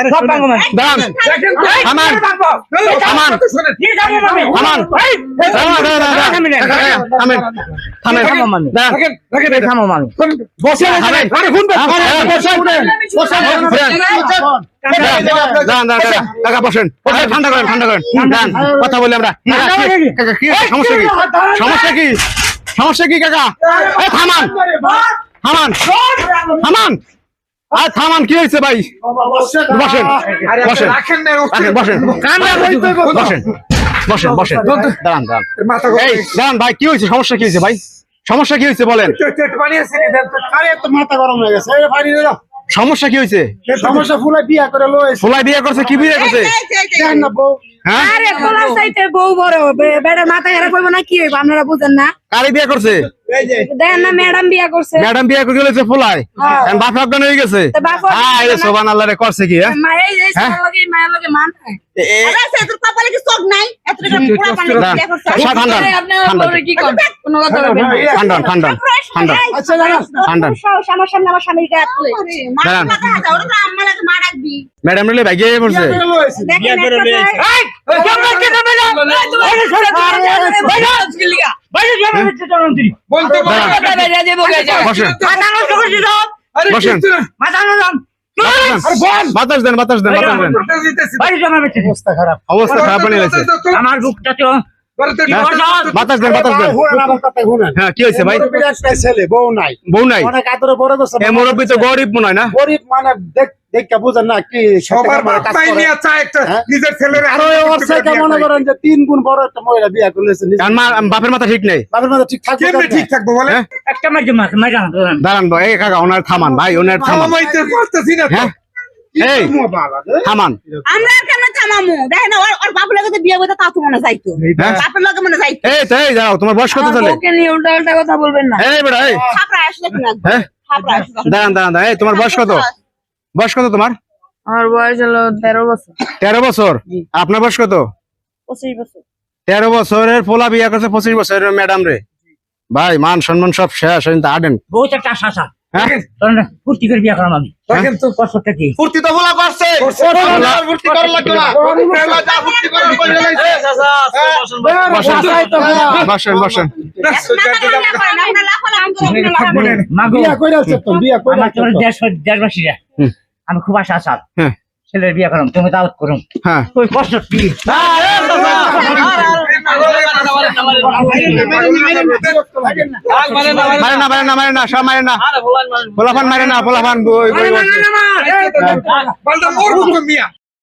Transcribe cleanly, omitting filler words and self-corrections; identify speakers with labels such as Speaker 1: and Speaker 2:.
Speaker 1: সব ভাঙবো মানে।
Speaker 2: দাঁড়ান থামান থামান থামান থামেন থামেন
Speaker 1: থামো মামি।
Speaker 2: দাঁড়ান
Speaker 1: থামো মামি।
Speaker 2: দাঁড়ান দাঁড়ান কাকা বসেন ঠান্ডা করেন দাঁড়ান কথা বলি আমরা কাকা কি সমস্যা কি সমস্যা কি সমস্যা কি কাকা থামান থামান থামান আর থামান কি হয়েছে ভাই বসেন বসেন বসেন বসেন বসেন বসেন দাঁড়ান দাঁড়ান এই দাঁড়ান ভাই কি হয়েছে সমস্যা কি হয়েছে ভাই সমস্যা কি হয়েছে বলেন
Speaker 3: মাথা গরম হয়ে গেছে
Speaker 2: সমস্যা কি হয়েছে
Speaker 3: সমস্যা ফুলাই বিয়া করে লয়েছে
Speaker 2: ফুলাই বিয়ে করছে কি বিয়ে করছে
Speaker 3: না বউ
Speaker 2: হ্যাঁ
Speaker 4: আরে তোলা সাইতে বউ বড় বেটার মাথা খারাপ হইব না কি হইব আপনারা বুঝেন না
Speaker 2: কারে বিয়ে করছে
Speaker 4: দেখেন না ম্যাডাম বিয়া করছে
Speaker 2: ম্যাডাম বিয়ে করে গেছে ফুলাই এখন বাপ অজ্ঞান হয়ে গেছে
Speaker 4: তো বাপ অজ্ঞান
Speaker 2: আরে সোবান আল্লাহ রে করছে কি হ্যাঁ
Speaker 4: মায়ের এই সারা লগে মায়ের লগে মান খায়
Speaker 5: আরে সে তোর কপালে কি চোখ নাই এতটা পুরা পানি বিয়া করছে
Speaker 2: ঠান্ডা
Speaker 4: আরে আপনি বলে কি কোন কোনো কথা বলবেন না
Speaker 2: ঠান্ডা ঠান্ডা ঠান্ডা
Speaker 3: আচ্ছা দাঁড়া
Speaker 2: ঠান্ডা
Speaker 4: আমার সামনে আমার স্বামীর গায়ে হাত তুলে
Speaker 2: দাঁড়ান।
Speaker 5: মাথা হাতে ওটা তো আম্মা লাগে মা ডাকবি
Speaker 2: ম্যাডাম রে ভাই গিয়ে পড়ছে
Speaker 4: দেখেন
Speaker 2: বসেন বসেন বাতাস দেন বাতাস দেন
Speaker 3: অবস্থা খারাপ
Speaker 2: অবস্থা খারাপ বানিয়ে গেছে
Speaker 1: আমার বুকটা তো
Speaker 2: বাতাস দেন বাতাস দেন হ্যাঁ কি হয়েছে ভাই
Speaker 3: একটা ছেলে বউ নাই
Speaker 2: বউ নাই
Speaker 3: অনেক আদরে বড় করছে
Speaker 2: এ মুরব্বী তো গরিব মনে হয় না
Speaker 3: গরিব মানে দেখা বুঝেন না কি
Speaker 6: সবার বাপ্পাই নিয়ে চায় একটা নিজের ছেলের
Speaker 3: আরো ওর থেকে মনে করেন যে 3 গুণ বড় একটা মহিলা বিয়া করলেছে
Speaker 2: আর বাপের মাথা ঠিক নেই
Speaker 3: বাপের মাথা ঠিক থাকবে
Speaker 6: কেমনে ঠিক থাকবো বলে
Speaker 2: হ্যাঁ?
Speaker 1: একটা মাঝে মাঝে
Speaker 2: দাঁড়ান ভাই এই কাকা ওনার থামান ভাই ওনার থামান
Speaker 6: থামাইতে পারতেছি না তো।
Speaker 2: হ্যাঁ এই থামান
Speaker 5: আমরা আর কেন থামামু দেখেন ওর বাপ লাগে তো বিয়ে করতে তা তো মনে যাইতো
Speaker 2: হ্যাঁ?
Speaker 5: বাপের লাগে মনে যাইতো
Speaker 2: এই তো এই যাও তোমার বয়স কত চলে
Speaker 4: ওকে নিয়ে উল্টা উল্টা কথা বলবেন না
Speaker 2: এই বেটা এই
Speaker 5: থাপড়া আসলে কি না
Speaker 2: হ্যাঁ
Speaker 5: থাপড়া আসলে
Speaker 2: দাঁড়ান দাঁড়ান দাঁড়ান এই তোমার বয়স কত বয়স কত তোমার
Speaker 4: আমার বয়স হলো 13 বছর
Speaker 2: 13 বছর আপনার বয়স কত
Speaker 4: 25 বছর
Speaker 2: 13 বছরের পোলা বিয়ে করছে 25 বছরের ম্যাডাম রে ভাই মান সম্মান সব শেষ কিন্তু আডেন
Speaker 1: বহুত একটা আশা
Speaker 2: হ্যাঁ
Speaker 1: ফুর্তি করে বিয়া করলাম আমি
Speaker 6: দেখেন তো
Speaker 1: কষ্টটা কি
Speaker 2: ফুর্তি তো বলা করছে ফুর্তি করার লাগবে না যা ফুর্তি করার করে বসেন বসেন
Speaker 5: আপনার লাফালাম
Speaker 1: মাগো
Speaker 3: বিয়া কইরাছে তো বিয়া
Speaker 1: আমার
Speaker 3: কইরাছে
Speaker 1: তোমার দেশবাসীরা আমি খুব আশা আসার
Speaker 2: হ্যাঁ
Speaker 1: ছেলের বিয়া করলাম তুমি দাওয়াত করুন
Speaker 2: হ্যাঁ
Speaker 1: ওই কষ্ট কি
Speaker 2: মারে না সব মারে না পোলাপান মারে না পোলাপান
Speaker 6: বালটা মোর মিয়া